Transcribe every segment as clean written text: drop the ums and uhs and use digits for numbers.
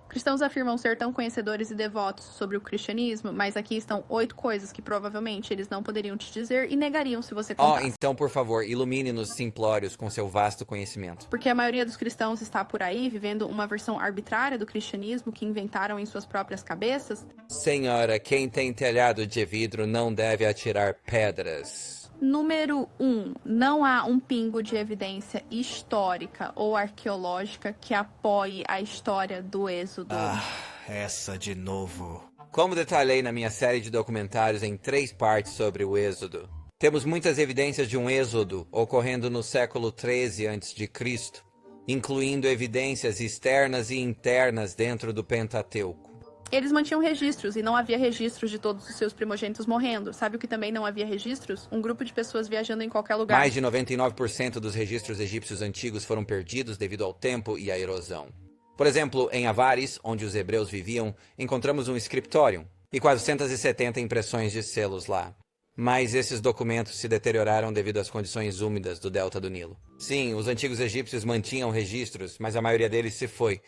Cristãos afirmam ser tão conhecedores e devotos sobre o cristianismo, mas aqui estão 8 coisas que provavelmente eles não poderiam te dizer e negariam se você contasse. Então, por favor, ilumine-nos simplórios com seu vasto conhecimento. Porque a maioria dos cristãos está por aí vivendo uma versão arbitrária do cristianismo que inventaram em suas próprias cabeças. Senhora, quem tem telhado de vidro não deve atirar pedras. Número 1. Não há um pingo de evidência histórica ou arqueológica que apoie a história do Êxodo. Essa de novo. Como detalhei na minha série de documentários em 3 partes sobre o Êxodo, temos muitas evidências de um êxodo ocorrendo no século 13 a.C., incluindo evidências externas e internas dentro do Pentateuco. Eles mantinham registros e não havia registros de todos os seus primogênitos morrendo. Sabe o que também não havia registros? Um grupo de pessoas viajando em qualquer lugar. Mais de 99% dos registros egípcios antigos foram perdidos devido ao tempo e à erosão. Por exemplo, em Avaris, onde os hebreus viviam, encontramos um scriptorium e 470 impressões de selos lá. Mas esses documentos se deterioraram devido às condições úmidas do delta do Nilo. Sim, os antigos egípcios mantinham registros, mas a maioria deles se foi.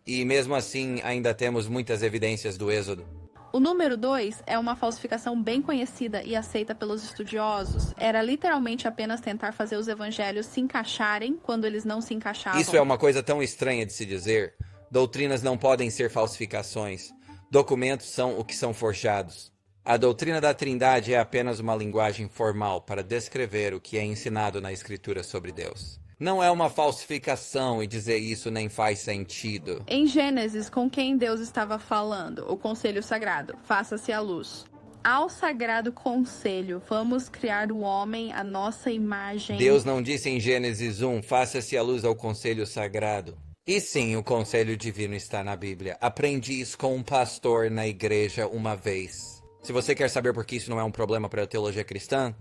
E mesmo assim, ainda temos muitas evidências do Êxodo. O número 2 é uma falsificação bem conhecida e aceita pelos estudiosos. Era literalmente apenas tentar fazer os evangelhos se encaixarem quando eles não se encaixavam. Isso é uma coisa tão estranha de se dizer. Doutrinas não podem ser falsificações. Documentos são o que são forjados. A doutrina da Trindade é apenas uma linguagem formal para descrever o que é ensinado na Escritura sobre Deus. Não é uma falsificação e dizer isso nem faz sentido. Em Gênesis, com quem Deus estava falando? O Conselho Sagrado. Faça-se a luz. Ao Sagrado Conselho, vamos criar o homem à nossa imagem. Deus não disse em Gênesis 1, faça-se a luz ao Conselho Sagrado. E sim, o Conselho Divino está na Bíblia. Aprendi isso com um pastor na igreja uma vez. Se você quer saber por que isso não é um problema para a teologia cristã,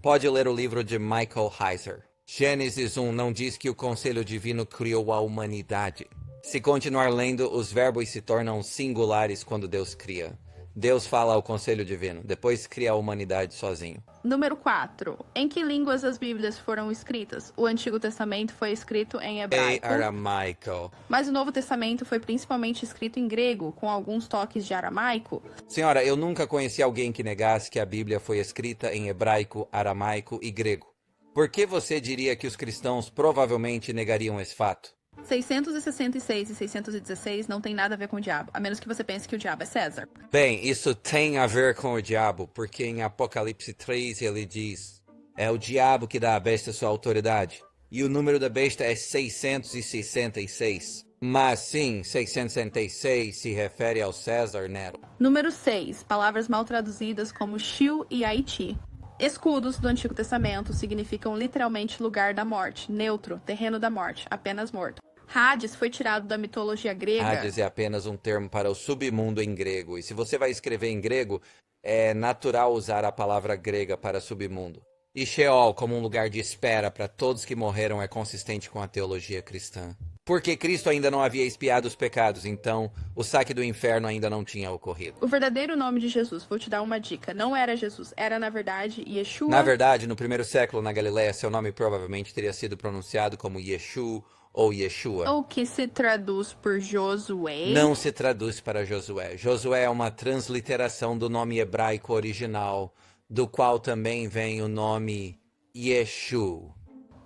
pode ler o livro de Michael Heiser. Gênesis 1 não diz que o Conselho Divino criou a humanidade. Se continuar lendo, os verbos se tornam singulares quando Deus cria. Deus fala ao Conselho Divino, depois cria a humanidade sozinho. Número 4. Em que línguas as Bíblias foram escritas? O Antigo Testamento foi escrito em hebraico. Aramaico. Mas o Novo Testamento foi principalmente escrito em grego, com alguns toques de aramaico. Senhora, eu nunca conheci alguém que negasse que a Bíblia foi escrita em hebraico, aramaico e grego. Por que você diria que os cristãos provavelmente negariam esse fato? 666 e 616 não tem nada a ver com o diabo, a menos que você pense que o diabo é César. Bem, isso tem a ver com o diabo, porque em Apocalipse 3 ele diz: é o diabo que dá à besta sua autoridade. E o número da besta é 666. Mas sim, 666 se refere ao César Nero. Número 6. Palavras mal traduzidas como Shiu e Haiti. Escudos do Antigo Testamento significam literalmente lugar da morte, neutro, terreno da morte, apenas morto. Hades foi tirado da mitologia grega. Hades é apenas um termo para o submundo em grego. E se você vai escrever em grego, é natural usar a palavra grega para submundo. E Sheol, como um lugar de espera para todos que morreram, é consistente com a teologia cristã. Porque Cristo ainda não havia expiado os pecados, então o saque do inferno ainda não tinha ocorrido. O verdadeiro nome de Jesus, vou te dar uma dica, não era Jesus, era na verdade Yeshua. Na verdade, no primeiro século na Galileia, seu nome provavelmente teria sido pronunciado como Yeshu ou Yeshua. O que se traduz por Josué. Não se traduz para Josué. Josué é uma transliteração do nome hebraico original, do qual também vem o nome Yeshu.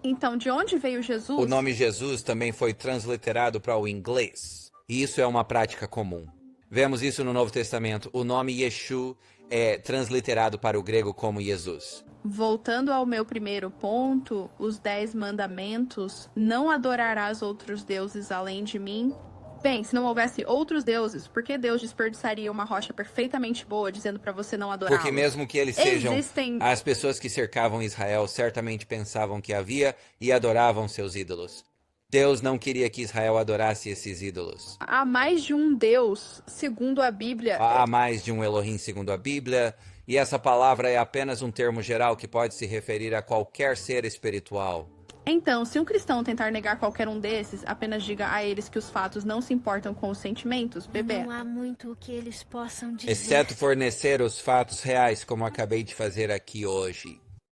Então, de onde veio Jesus? O nome Jesus também foi transliterado para o inglês. E isso é uma prática comum. Vemos isso no Novo Testamento. O nome Yeshu é transliterado para o grego como Jesus. Voltando ao meu primeiro ponto, os 10 mandamentos, não adorarás outros deuses além de mim. Bem, se não houvesse outros deuses, por que Deus desperdiçaria uma rocha perfeitamente boa dizendo para você não adorá-los? Porque mesmo que eles sejam as pessoas que cercavam Israel, certamente pensavam que havia e adoravam seus ídolos. Deus não queria que Israel adorasse esses ídolos. Há mais de um Deus, segundo a Bíblia. Há mais de um Elohim, segundo a Bíblia. E essa palavra é apenas um termo geral que pode se referir a qualquer ser espiritual. Então, se um cristão tentar negar qualquer um desses, apenas diga a eles que os fatos não se importam com os sentimentos, bebê. Não há muito o que eles possam dizer. Exceto fornecer os fatos reais, como acabei de fazer aqui hoje.